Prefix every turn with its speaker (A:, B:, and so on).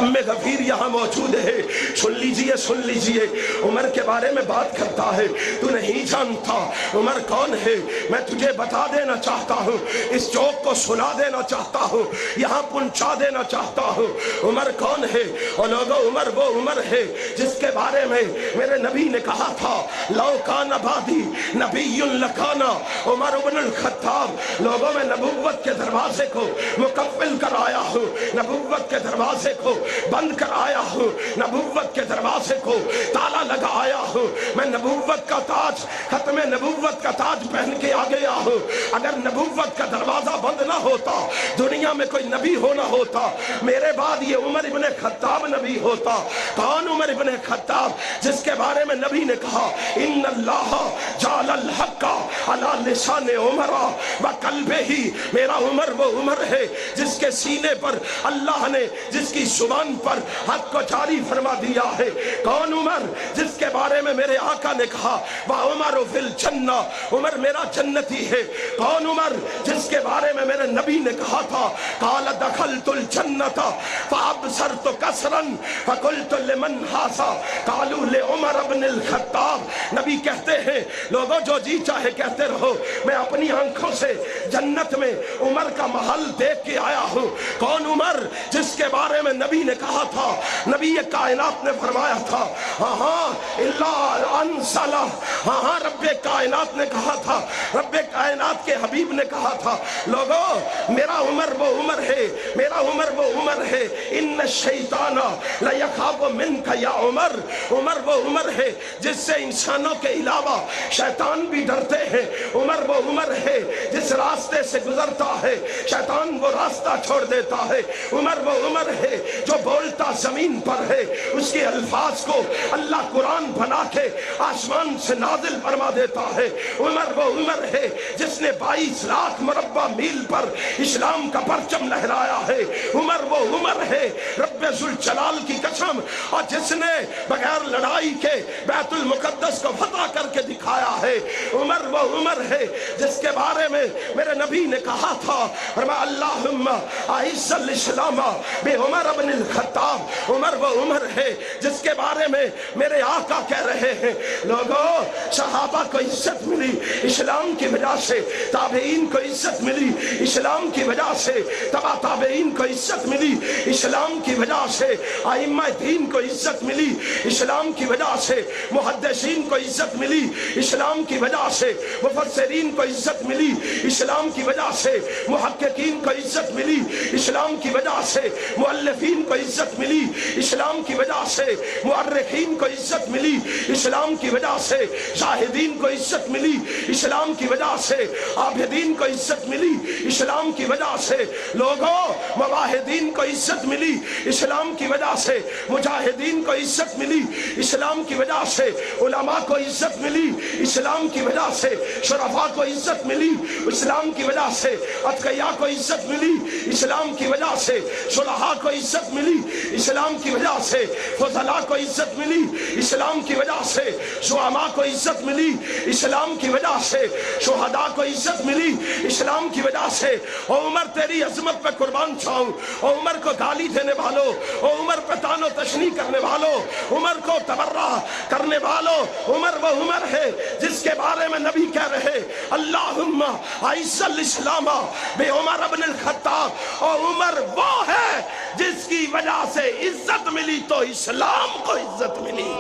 A: دم غفیر یہاں موجود ہے، سن لیجئے عمر کے بارے میں بات کرتا ہے. تو نہیں جانتا عمر کون ہے؟ میں تجھے بتا دینا چاہتا ہوں، اس جوک کو سنا دینا چاہتا ہوں، یہاں پہنچا دینا چاہتا ہوں. عمر کون ہے؟ اور لوگوں عمر وہ عمر ہے جس کے بارے میں میرے نبی نے کہا تھا لو کان بعدی نبی لکانا عمر بن الخطاب. لوگوں میں نبوت کے دروازے کو مکفل کر آیا ہوں، نبوت کے دروازے کو بند کر آیا ہوں، نبوت کے دروازے کو تالا لگا آیا ہوں. میں نبوت کا تاج، ختم نبوت کا تاج پہن کے آ گیا ہوں. اگر نبوت کا دروازہ بند نہ ہوتا، دنیا میں کوئی نبی ہونا ہوتا، میرے بعد یہ عمر ابن خطاب نبی ہوتا. کون عمر ابن خطاب؟ جس کے بارے میں نبی نے کہا ان اللہ جعل الحق علی لسان عمر وقلبہ. میرا عمر وہ عمر ہے جس کے سینے پر اللہ نے، جس کی زبان پر حق کو جاری فرما دیا ہے. کون عمر؟ جس کے بارے میں میرے آقا نے کہا وعمر فی الجنہ، عمر میرا جنتی ہے. کون عمر؟ جس کے بارے میں میرے نبی نے کہا تھا قال دخلت الجنۃ فابصرت کسرا فقلت لمن ھذا قالوا لعمر بن الخطاب. نبی کہتے ہیں لوگوں جو جی چاہے کہتے رہو، میں اپنی آنکھوں سے جنت میں عمر کا محل دیکھ کے آیا ہوں. کون عمر؟ جس کے بارے میں نبی نے کہا تھا، نبی کائنات نے فرمایا تھا اللہ انصلہ، رب کائنات نے کہا تھا، رب کائنات کے حبیب نے کہا تھا لوگوں میرا عمر وہ عمر ہے، میرا عمر وہ عمر ہے. ان الشیطان لیخاف منک یا عمر. عمر وہ عمر ہے جس سے انسانوں کے علاوہ شیطان بھی ڈرتے ہیں. عمر وہ عمر ہے جس راستے سے گزرتا ہے شیطان وہ راستہ چھوڑ دیتا ہے. عمر وہ عمر ہے جو بولتا زمین پر ہے، اس کے الفاظ کو اللہ قرآن بنا کے آسمان سے نازل فرما دیتا ہے. عمر وہ عمر ہے جس نے 22 لاکھ مربع میل پر اسلام کا پرچم لہرایا ہے. عمر وہ عمر ہے رب ذوالجلال کی قسم، اور جس نے بغیر لڑائی کے بیت المقدس کو فتح کر کے دکھایا ہے. عمر وہ عمر ہے جس کے بارے میں میرے نبی نے کہا تھا اللہم اعز الاسلام بعمر بن الخطاب. عمر وہ عمر ہے جس کے بارے میں میرے آقا کہہ رہے ہیں لوگوں صحابہ کو عزت ملی اسلام کی وجہ سے، تابعین کو عزت ملی اسلام کی وجہ سے، تبع تابعین کو عزت ملی اسلام کی وجہ سے، ائمہ دین کو عزت ملی اسلام کی وجہ سے، محدثین کو عزت ملی اسلام کی وجہ سے، مفسرین کو عزت ملی اسلام کی وجہ سے، محققین کو عزت ملی اسلام کی وجہ سے، مؤلفین کو عزت ملی اسلام کی وجہ سے، مؤرخین کو عزت ملی اسلام کی وجہ سے، زاہدین کو عزت ملی اسلام کی وجہ سے، عابدین کو عزت ملی اسلام کی وجہ سے، لوگوں مواحدین کو عزت ملی اسلام کی وجہ سے، مجاہدین کو عزت ملی اسلام کی وجہ سے، علماء کو عزت ملی اسلام کی وجہ سے، شرفاء کو عزت ملی اسلام کی وجہ سے، اتقیاء کو عزت ملی اسلام کی وجہ سے، صلحاء کو عزت ملی اسلام کی وجہ سے، فضلاء کو عزت ملی اسلام کی وجہ سے، زعماء کو عزت ملی اسلام کی وجہ سے، شہداء کو عزت ملی اسلام کی وجہ سے. او عمر تیری عظمت پہ قربان جاؤں، او عمر کو گالی دینے والوں، او عمر پہ تان و تشنیع کرنے والوں، عمر کو تبرہ کرنے والوں، عمر وہ عمر ہے جس کے بارے میں نبی کہہ رہے اللہم اعز الاسلام بعمر بن الخطاب. اور عمر وہ ہے جس کی وجہ سے عزت ملی تو اسلام کو عزت ملی.